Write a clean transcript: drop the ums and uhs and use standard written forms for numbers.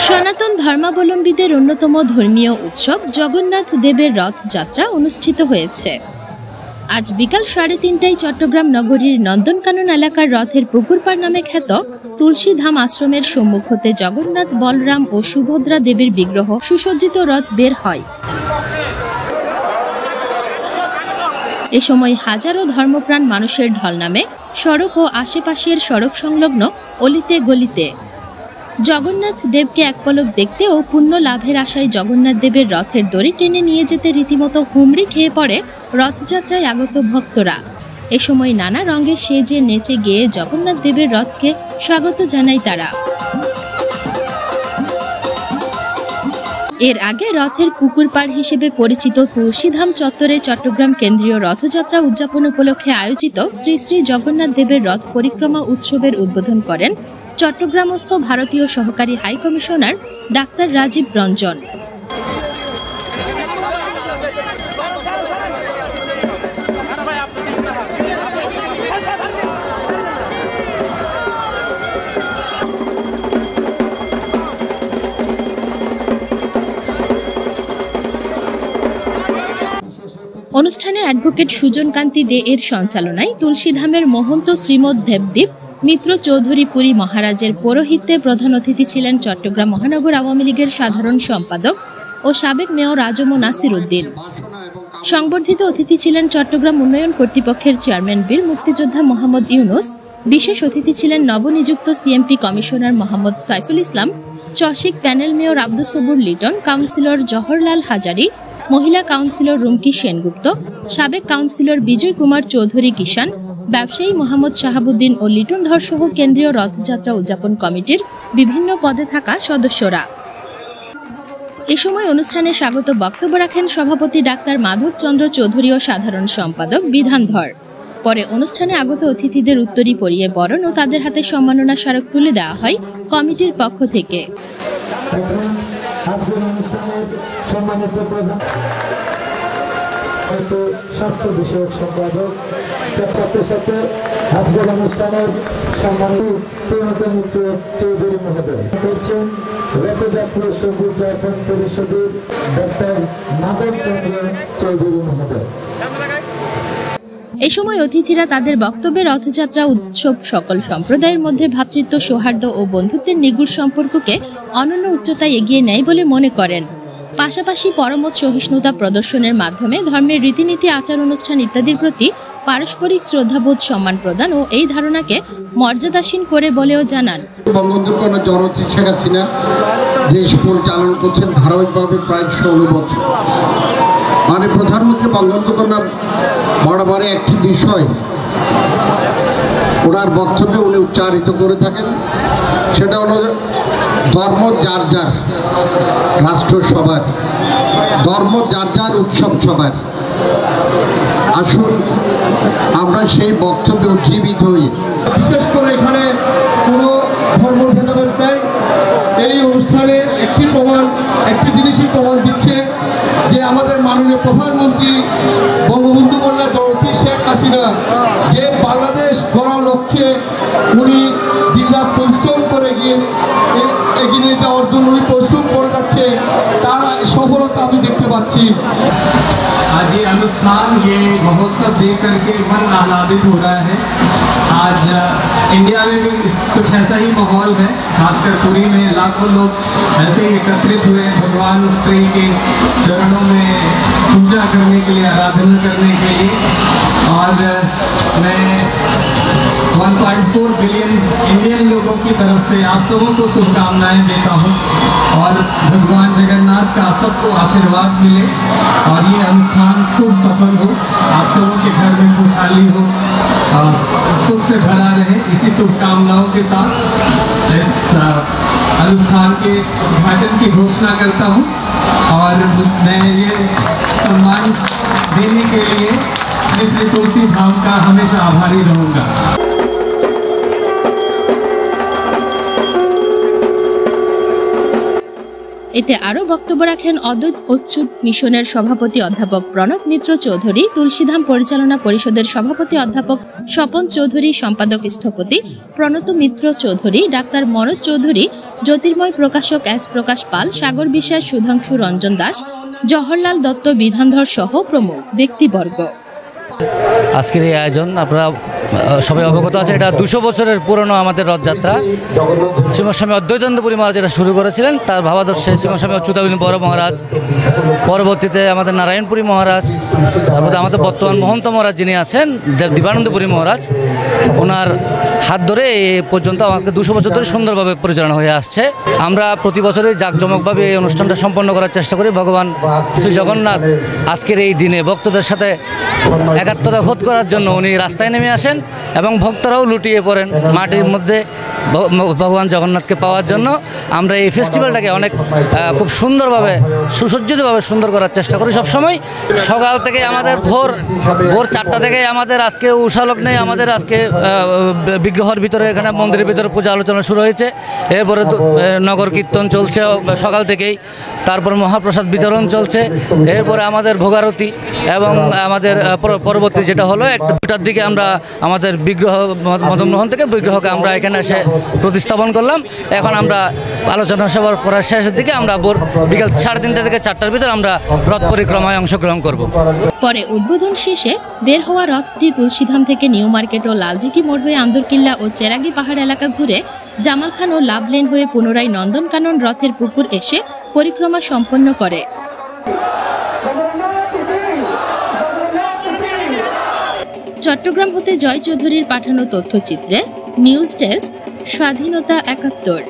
সনাতন ধর্মাবলম্বীদের অন্যতম ধর্মীয় উৎসব জগন্নাথ দেবের রথযাত্রা অনুষ্ঠিত হয়েছে। আজ বিকাল 3:30টায় চট্টগ্রাম নগরীর নন্দনকানন এলাকার রথের পুকুরপাড় নামে খ্যাত তুলসীধাম আশ্রমের সম্মুখ হতে জগন্নাথ, বলরাম ও সুভদ্রা দেবীর বিগ্রহ সুসজ্জিত রথ বের হয়। এ সময় হাজারো ধর্মপ্রাণ মানুষের ঢল নামে সড়ক ও আশেপাশের সড়ক সংলগ্ন অলিতে গলিতে। জগন্নাথ দেবকে এক পলক দেখতে ও পুণ্য লাভের আশায় জগন্নাথ দেবের রথের দড়ি টেনে নিয়ে যেতে রীতিমতো হুমড়ি খেয়ে পড়ে রথযাত্রায় আগত ভক্তরা। এ সময় নানা রঙে সেজে নেচে গেয়ে জগন্নাথ দেবের রথকে স্বাগত জানায় তারা। এর আগে রথের পুকুরপাড় হিসেবে পরিচিত তুলসীধাম চত্বরে চট্টগ্রাম কেন্দ্রীয় রথযাত্রা উদযাপন উপলক্ষে আয়োজিত শ্রী শ্রী জগন্নাথ দেবের রথ পরিক্রমা উৎসবের উদ্বোধন করেন চট্টগ্রামস্থ ভারতীয় সহকারী হাই কমিশনার ডাক্তার রাজীব রঞ্জন। অনুষ্ঠানে অ্যাডভোকেট সুজন কান্তি দে এর সঞ্চালনায় তুলসীধামের মহন্ত শ্রীমদ দেবদীপ মিত্র চৌধুরী পুরী মহারাজের পৌরোহিত্যে প্রধান অতিথি ছিলেন চট্টগ্রাম মহানগর আওয়ামী লীগের সাধারণ সম্পাদক ও সাবেক মেয়র আজম নাসির উদ্দিন। সংবর্ধিত অতিথি ছিলেন চট্টগ্রাম উন্নয়ন কর্তৃপক্ষের চেয়ারম্যান বীর মুক্তিযোদ্ধা মোহাম্মদ ইউনুস। বিশেষ অতিথি ছিলেন নবনিযুক্ত সিএমপি কমিশনার মোহাম্মদ সাইফুল ইসলাম, চসিক panel mayor Abdus Sabur Liton, councillor Jawaharlal হাজারি, মহিলা কাউন্সিলর রুমকি সেনগুপ্ত, সাবেক কাউন্সিলর বিজয় কুমার চৌধুরী কিষান, ব্যবসায়ী মোহাম্মদ শাহাবুদ্দিন ও লিটন ধর সহ কেন্দ্রীয় রথযাত্রা উদযাপন কমিটির বিভিন্ন পদে থাকা সদস্যরা। এ সময় অনুষ্ঠানে স্বাগত বক্তব্য রাখেন সভাপতি ডাক্তার মাধব চন্দ্র চৌধুরী ও সাধারণ সম্পাদক বিধান ধর। পরে অনুষ্ঠানে আগত অতিথিদের উত্তরী পরিয়ে বরণ ও তাদের হাতে সম্মাননা স্মারক তুলে দেওয়া হয় কমিটির পক্ষ থেকে। স্বাস্থ্য বিষয়ক সম্পাদক সাথে সাথে আজকের অনুষ্ঠানের সম্মানিত মিত্র চৌধুরী মহোদয় করছেন রথযাত্রা উদযাপন পরিষদের ডাক্তার মাধব চন্দ্র চৌধুরী মহোদয়। এ সময় অতিথিরা তাদের বক্তব্যে রথযাত্রা উৎসব সকল সম্প্রদায়ের মধ্যে ভ্রাতৃত্ব, সৌহার্দ্য ও বন্ধুত্বের নিগুড় সম্পর্ককে অনন্য উচ্চতায় এগিয়ে নেয় বলে মনে করেন। পাশাপাশি পরমত সহিষ্ণুতা প্রদর্শনের মাধ্যমে ধর্মের রীতিনীতি, আচার অনুষ্ঠান ইত্যাদির প্রতি পারস্পরিক শ্রদ্ধাবোধ, সম্মান প্রদান ও এই ধারণাকে মর্যাদাসীন করে বলেও জানান। বঙ্গবন্ধু জননেত্রী শেখ হাসিনা দেশ পরিচালনা করছেন ধারাবাহিকভাবে প্রায় 16 বছর। মানে প্রধানমন্ত্রী বঙ্গবন্ধু কন্যা বরাবর একটি বিষয় ওনার বক্তব্যে উনি উচ্চারিত করে থাকেন, সেটা হলো ধর্ম যার যার, রাষ্ট্র সবার, ধর্ম যার যার, উৎসব সবার। আসুন আমরা সেই বক্তব্যে উজ্জীবিত হই। বিশেষ করে এখানে কোনো ধর্ম ভেদাভেদ নেই। এই অনুষ্ঠানে একটি জিনিসই প্রমাণ দিচ্ছে যে আমাদের মাননীয় প্রধানমন্ত্রী বঙ্গবন্ধু কন্যা জননেত্রী শেখ হাসিনা যে বাংলাদেশ গড়ার লক্ষ্যে উনি দিনরাত পরিশ্রম করে এগিয়ে যাওয়ার জন্য উনি পরিশ্রম করে যাচ্ছে, তার সফলতা আমি দেখতে পাচ্ছি। आज ये अनुष्ठान, ये महोत्सव देख करके मन आह्लादित हो रहा है। आज इंडिया में भी कुछ ऐसा ही माहौल है, खासकर पुरी में लाखों लोग ऐसे ही एकत्रित हुए भगवान श्री के चरणों में पूजा करने के लिए, आराधना करने के लिए। और मैं 1.4 बिलियन इंडियन लोगों की तरफ से आप सबों को शुभकामनाएं देता हूं और भगवान जगन्नाथ का सबको आशीर्वाद मिले और ये अनुष्ठान खूब सफल हो, आप सबों के घर में खुशहाली हो, सुख से भरा रहे। इसी शुभकामनाओं के साथ इस अनुष्ठान के उद्घाटन की घोषणा करता हूं और मैं ये सम्मान देने के लिए श्री तुलसी धाम का हमेशा आभारी रहूंगा। এতে আরও বক্তব্য রাখেন অদ্বৈত অচ্যুত মিশনের সভাপতি অধ্যাপক প্রণব মিত্র চৌধুরী, তুলসীধাম পরিচালনা পরিষদের সভাপতি অধ্যাপক স্বপন চৌধুরী, সম্পাদক স্থপতি প্রণত মিত্র চৌধুরী, ডাক্তার মনোজ চৌধুরী, জ্যোতির্ময় প্রকাশক এস প্রকাশ পাল, সাগর বিশ্বাস, সুধাংশু রঞ্জন দাস, জওহরলাল দত্ত, বিধানধর সহ প্রমুখ ব্যক্তিবর্গ। আজকের এই আয়োজন আপনারা সবাই অবগত আছে, এটা 200 বছরের পুরনো আমাদের রথযাত্রা। শ্রীমৎস্বামী অদ্বৈতানন্দপুরী মহারাজ এটা শুরু করেছিলেন, তার ভাবাদর্শে শ্রীমৎস্বামী অচ্যুতানন্দ বড় মহারাজ, পরবর্তীতে আমাদের নারায়ণপুরী মহারাজ, তারপরে আমাদের বর্তমান মহন্ত মহারাজ যিনি আছেন দিবানন্দপুরী মহারাজ, ওনার হাত ধরে এ পর্যন্ত আমাকে 200 বছর ধরে সুন্দরভাবে পরিচালনা হয়ে আসছে। আমরা প্রতি বছরই জাঁকজমকভাবে এই অনুষ্ঠানটা সম্পন্ন করার চেষ্টা করি। ভগবান শ্রী জগন্নাথ আজকের এই দিনে ভক্তদের সাথে একাত্মতা খোঁজ করার জন্য উনি রাস্তায় নেমে আসেন এবং ভক্তরাও লুটিয়ে পড়েন মাটির মধ্যে ভগবান জগন্নাথকে পাওয়ার জন্য। আমরা এই ফেস্টিভ্যালটাকে অনেক খুব সুন্দরভাবে সুসজ্জিতভাবে সুন্দর করার চেষ্টা করি সবসময়। সকাল থেকে আমাদের ভোর 4টা থেকে আমাদের আজকে উষালগ্নে আমাদের আজকে বিগ্রহের ভিতরে এখানে মন্দিরের ভিতরে পূজা আলোচনা শুরু হয়েছে। এরপরে নগর কীর্তন চলছে সকাল থেকেই, তারপর মহাপ্রসাদ বিতরণ চলছে, এরপরে আমাদের ভোগারতি এবং আমাদের পরবর্তী যেটা হলো 1টার দিকে আমরা আমাদের বিগ্রহ মদন মোহন থেকে বিগ্রহকে আমরা এখানে এসে প্রতিস্থাপন করলাম। এখন আমরা আলোচনা সভার পরের শেষের দিকে আমরা বিকাল 3:30 থেকে 4টার ভিতরে আমরা রথ পরিক্রমায় অংশগ্রহণ করব। পরে উদ্বোধন শেষে বের হওয়া রথটি তুলসীধাম থেকে নিউ মার্কেট ও লালদিঘি মোড় হয়ে আন্দরকিল্লা ও চেরাগি পাহাড় এলাকা ঘুরে জামাল খান ও লাভলেন হয়ে পুনরায় নন্দনকানন রথের পুকুর এসে পরিক্রমা সম্পন্ন করে। চট্টগ্রাম হতে জয় চৌধুরীর পাঠানো তথ্যচিত্রে নিউজ ডেস্ক, স্বাধীনতা 71।